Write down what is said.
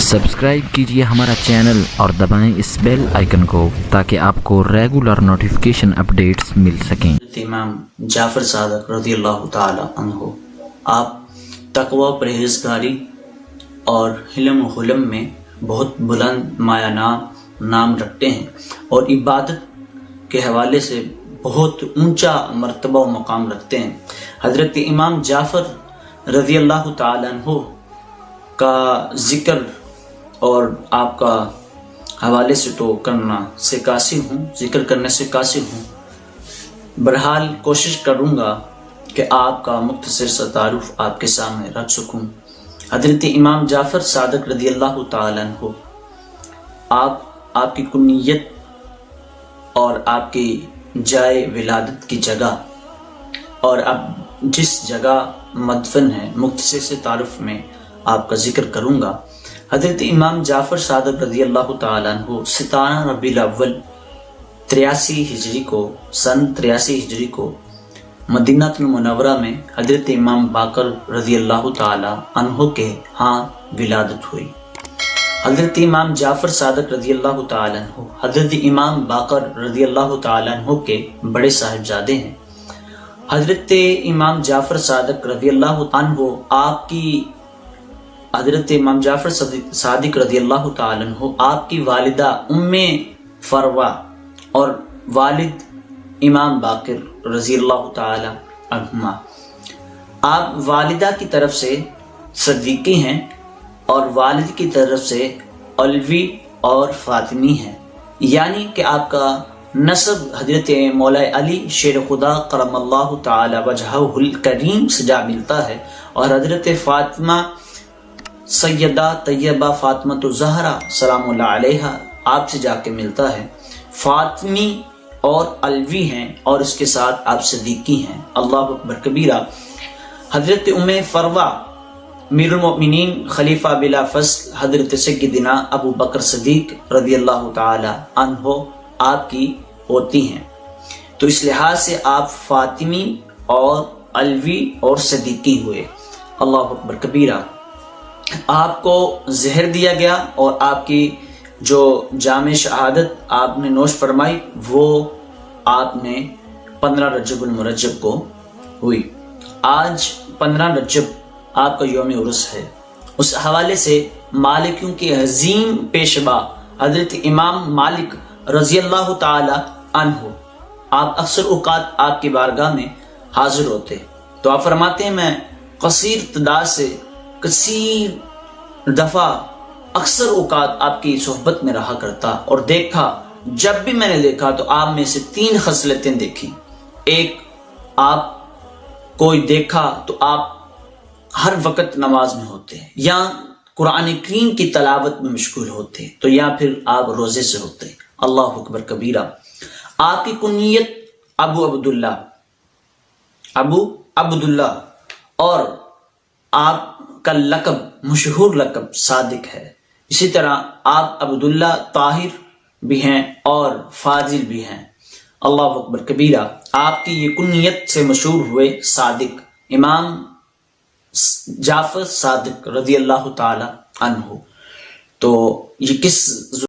Subscribe कीजिए हमारा channel और दबाएं इस बेल आइकन को ताकि आपको रेगुलर नोटिफिकेशन अपडेट्स मिल सकें। इमाम जाफर सादक रज़ियल्लाहु ताला अन्हु, आप तकवा, परहेजगारी और हिल्म हुल्म में बहुत बुलंद माया नाम रखते हैं और इबादत के हवाले से बहुत ऊंचा मर्तबा व मकाम रखते हैं। हजरत इमाम जाफर रज़ियल्लाहु ताला अन्हु का जिक्र और आपका हवाले से तो जिक्र करने से कासिर हूँ। बहरहाल कोशिश करूँगा कि आपका मुख्तसर सा तारुफ आपके सामने रख सकूँ। हजरत इमाम जाफर सादक रज़ियल्लाहु ताला अन्हु, आपकी कुनियत और आपकी जाए विलादत की जगह और अब जिस जगह मदफन है मुख्तसर से तारुफ में आपका जिक्र करूँगा। हजरत इमाम जाफर सादक रज़ियल्लाहु ताला अन्हु 17 रबीउल अव्वल 83 हिजरी को मदीनातुल मुनव्वरा में हजरत इमाम बाकर रज़ियल्लाहु ताला अन्हु के हाँ विलादत हुई। हजरत इमाम जाफर सादक रज़ियल्लाहु ताला अन्हु हजरत इमाम बाकर रज़ियल्लाहु ताला अन्हु के बड़े साहिबजादे हैं। हजरत इमाम जाफर सादक रज़ियल्लाहु अन्हु हजरत इमाम जाफर सादिक रज़ियल्लाहु ताला अन्हु आपकी वालिदा उम्मे फरवा और वालिद इमाम बाकर रज़ियल्लाहु ताला अन्हुमा, आप वालिदा की तरफ से सदीकी हैं और वालिद की तरफ से अलवी और फातिमी हैं, यानी कि आपका नस्ब हजरत मौला अली शेर खुदा करमल्लाहु ताला वजहुल करीम से जा मिलता है और हजरत फातिमा सैयदा तैयबा फातिमा तो ज़हरा सलामुल्लाह अलैहा आपसे जाके मिलता है। फातिमी और अलवी हैं और इसके साथ आप सदीकी हैं। अल्लाह अकबर कबीरा। हजरत उम्मे फरवा मीरुल मोमिनीन खलीफा बिला फस्ल हजरत सय्यदिना अबू बकर सदीक रज़ियल्लाहु ताला अन्हु आपकी होती हैं, तो इस लिहाज से आप फातिमी और अलवी और सदीकी हुए। अल्लाह अकबर कबीरा। आपको जहर दिया गया और आपकी जो जामे शहादत आपने नोश फरमाई वो आपने 15 रजबुल मुरज्जब को हुई। आज 15 रजब आपका यौम उर्स है। उस हवाले से मालिकियों के अजीम पेशवा हजरत इमाम मालिक रज़ियल्लाहु ताला अन्हु, आप अक्सर औकात आपकी बारगाह में हाजिर होते, तो आप फरमाते हैं मैं कसीर तदाद से कसीर दफा अक्सर औकात आपकी सोहबत में रहा करता और देखा, जब भी मैंने देखा तो आप में से 3 खसलतें देखी। एक, आप कोई देखा तो आप हर वक्त नमाज में होते या कुरान करीम की तलावत में मशगूल होते, तो या फिर आप रोजे से होते। अल्लाह अकबर कबीरा। आपकी कुनियत अबू अब्दुल्ला और आपका लकब मशहूर लकब सादिक है। इसी तरह आप अब्दुल्ला ताहिर भी हैं और फाजिल भी हैं। अल्लाह अकबर कबीरा। आपकी ये कुनियत से मशहूर हुए सादिक इमाम जाफर सादिक रज़ियल्लाहु ताला अन्हु। तो ये किस